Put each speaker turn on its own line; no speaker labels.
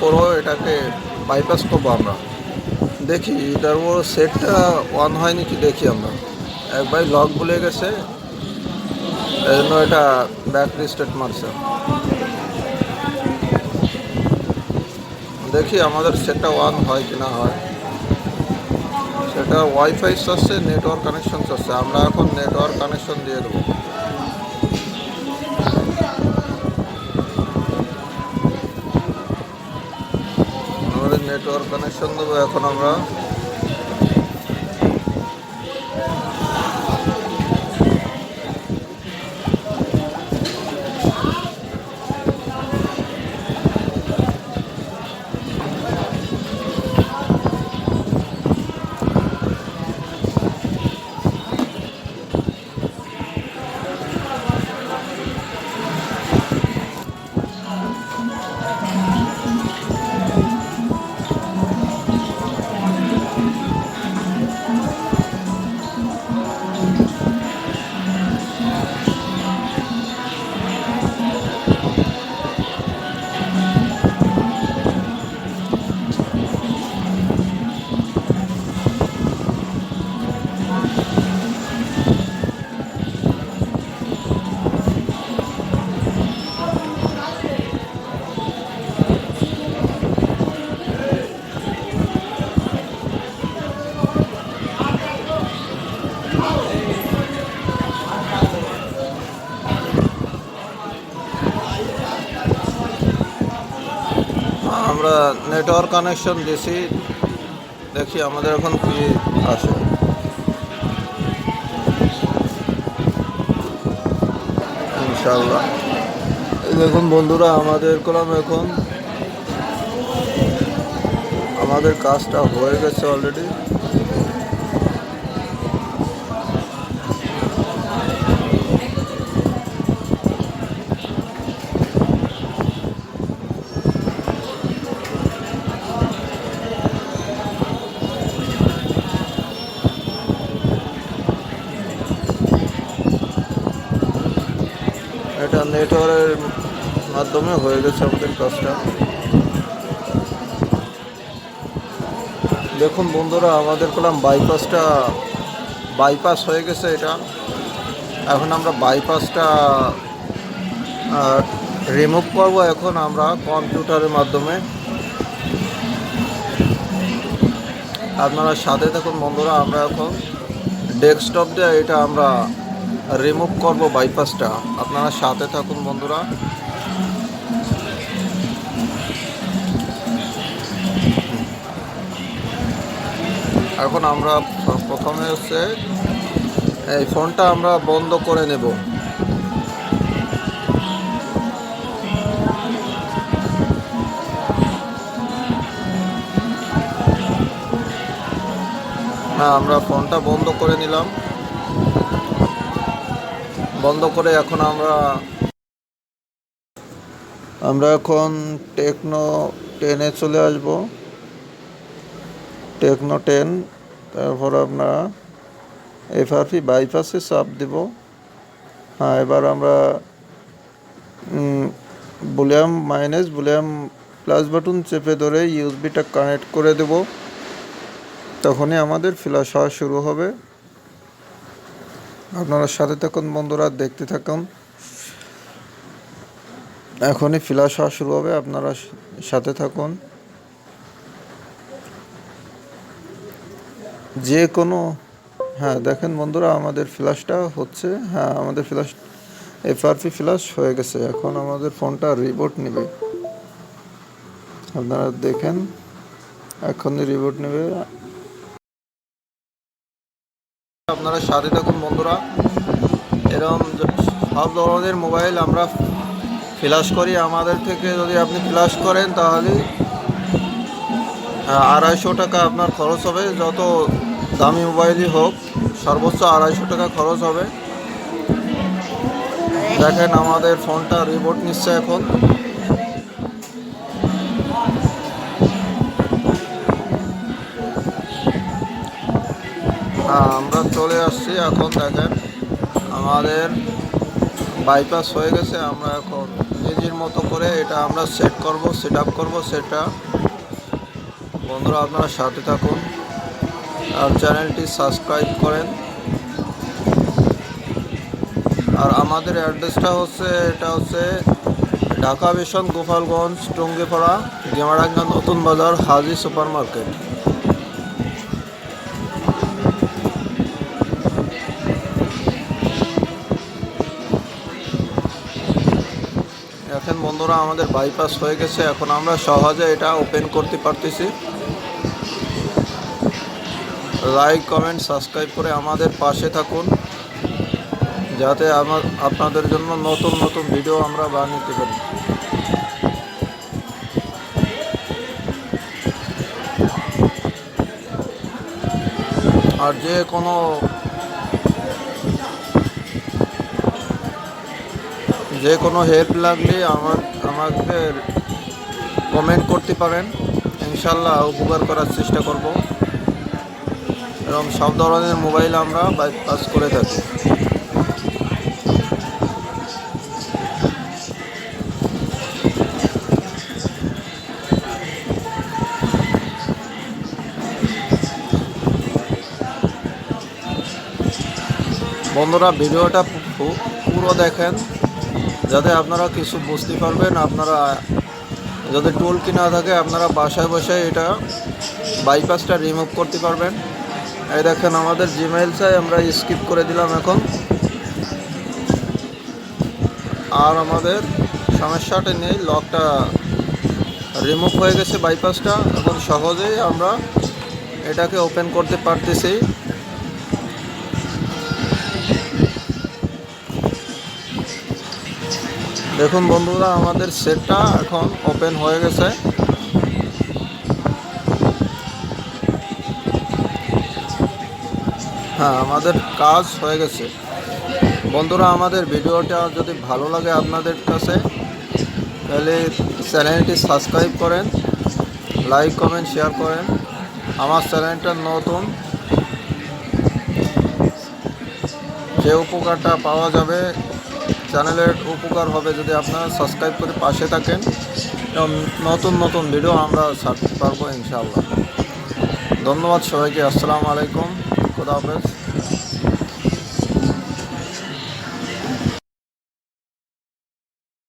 করবো, এটাকে বাইপাস করবো আমরা। দেখি এটার উপর সেটটা অন হয়নি কি দেখি আমরা। একবার লক ভুলে গেছে, এই জন্য এটা ব্যাক রিস্টার্ট মারছে। দেখি আমাদের সেটটা অন হয় কি না হয়। সেটা ওয়াইফাই চাচ্ছে, নেটওয়ার্ক কানেকশন চাচ্ছে, আমরা এখন নেটওয়ার্ক কানেকশন দিয়ে দেবো। আমাদের নেটওয়ার্ক কানেকশন দেবো এখন আমরা। আমরা নেটওয়ার্ক কানেকশন দিয়েছি, দেখি আমাদের এখন কি আসে। ইনশাআল্লাহ। এই দেখুন বন্ধুরা, আমাদের কলম এখন আমাদের কাজটা হয়ে গেছে অলরেডি। এটা নেটওয়ার্কের মাধ্যমে হয়ে গেছে আমাদের কাজটা। দেখুন বন্ধুরা, আমাদের কলম বাইপাস হয়ে গেছে এটা। এখন আমরা বাইপাসটা রিমুভ করব এখন আমরা কম্পিউটারের মাধ্যমে। আপনারা সাথে থাকুন বন্ধুরা, আমরা এখন ডেস্কটপ দিয়ে এটা আমরা রিমুভ করব বাইপাসটা। আপনারা সাথে থাকুন বন্ধুরা। এখন আমরা প্রথমে হচ্ছে এই ফোনটা আমরা বন্ধ করে নেব। আমরা ফোনটা বন্ধ করে নিলাম। বন্ধ করে এখন আমরা এখন টেকনো 10-এ চলে আসব। টেকনো 10, তারপর আপনারা এফআরপি বাইপাসে চাপ দেব। হ্যাঁ, এবার আমরা ভলিউম প্লাস বাটন চেপে ধরে ইউএসবিটা কানেক্ট করে দেব। তখনই আমাদের ফ্ল্যাশ হওয়া শুরু হবে। আপনারা সাথে থাকুন বন্ধুরা, দেখতে থাকুন। এখনই ফ্ল্যাশ হওয়া শুরু হবে, আপনারা সাথে থাকুন। যে কোনো হ্যাঁ, দেখেন বন্ধুরা, আমাদের ফ্ল্যাশটা হচ্ছে। হ্যাঁ, আমাদের এফআরপি ফ্ল্যাশ হয়ে গেছে। এখন আমাদের ফোনটা রিবোট নেবে। আপনারা দেখেন, এখনই রিবোট নেবে। আপনারা সাথে থাকুন বন্ধুরা। এরকম সব ধরনের মোবাইল আমরা ফ্ল্যাশ করি। আমাদের থেকে যদি আপনি ফ্ল্যাশ করেন তাহলে 250 টাকা আপনার খরচ হবে। যত দামি মোবাইলই হোক, সর্বোচ্চ 250 টাকা খরচ হবে। দেখেন আমাদের ফোনটা রিবোট নিচ্ছে এখন। আমরা চলে আসছি। এখন দেখেন আমাদের বাইপাস হয়ে গেছে। আমরা এখন স্বামীজির মতো করে এটা আমরা সেট করব, সেট আপ করবো। সেটা বন্ধুরা আপনারা সাথে থাকুন আর চ্যানেলটি সাবস্ক্রাইব করেন। আর আমাদের অ্যাড্রেসটা হচ্ছে, এটা হচ্ছে ঢাকা মিশন, গোপালগঞ্জ, টঙ্গিপাড়া, গেমারাঙ্গা, নতুন বাজার, হাজি সুপার মার্কেট। এখন বন্ধুরা আমাদের বাইপাস হয়ে গেছে, এখন আমরা সহজে এটা ওপেন করতে পারতেছি। লাইক, কমেন্ট, সাবস্ক্রাইব করে আমাদের পাশে থাকুন, যাতে আপনাদের জন্য নতুন নতুন ভিডিও আমরা বানাতে পারি। আর যে কোনো হেল্প লাগলে আমাদের কমেন্ট করতে পারেন, ইনশাল্লাহ উপকার করার চেষ্টা করব। এবং সব ধরনের মোবাইল আমরা বাইপাস করে থাকি। বন্ধুরা ভিডিওটা পুরো দেখেন, যাতে আপনারা কিছু বুঝতে পারবেন। আপনারা যদি টুল কিনা থাকে আপনারা বাসায় বসে এটা বাইপাসটা রিমুভ করতে পারবেন। এই দেখেন আমাদের জিমেইল চাই, আমরা স্কিপ করে দিলাম এখন। আর আমাদের সমস্যাটা নেই, লকটা রিমুভ হয়ে গেছে বাইপাসটা। এখন সহজেই আমরা এটাকে ওপেন করতে পারতেছি। দেখুন বন্ধুরা আমাদের সেটটা এখন ওপেন হয়ে গেছে। হ্যাঁ, আমাদের কাজ হয়ে গেছে। বন্ধুরা আমাদের ভিডিওটা যদি ভালো লাগে আপনাদের কাছে, তাহলে চ্যানেলটি সাবস্ক্রাইব করেন, লাইক, কমেন্ট, শেয়ার করেন। আমার চ্যানেলটা নতুন, যে উপকারটা পাওয়া যাবে, চ্যানেলের উপকার হবে যদি আপনারা সাবস্ক্রাইব করে পাশে থাকেন। এবং নতুন নতুন ভিডিও আমরা ছাড়তে পারবো ইনশাআল্লাহ। ধন্যবাদ সবাইকে। আসসালামু আলাইকুম, খোদা হাফেজ।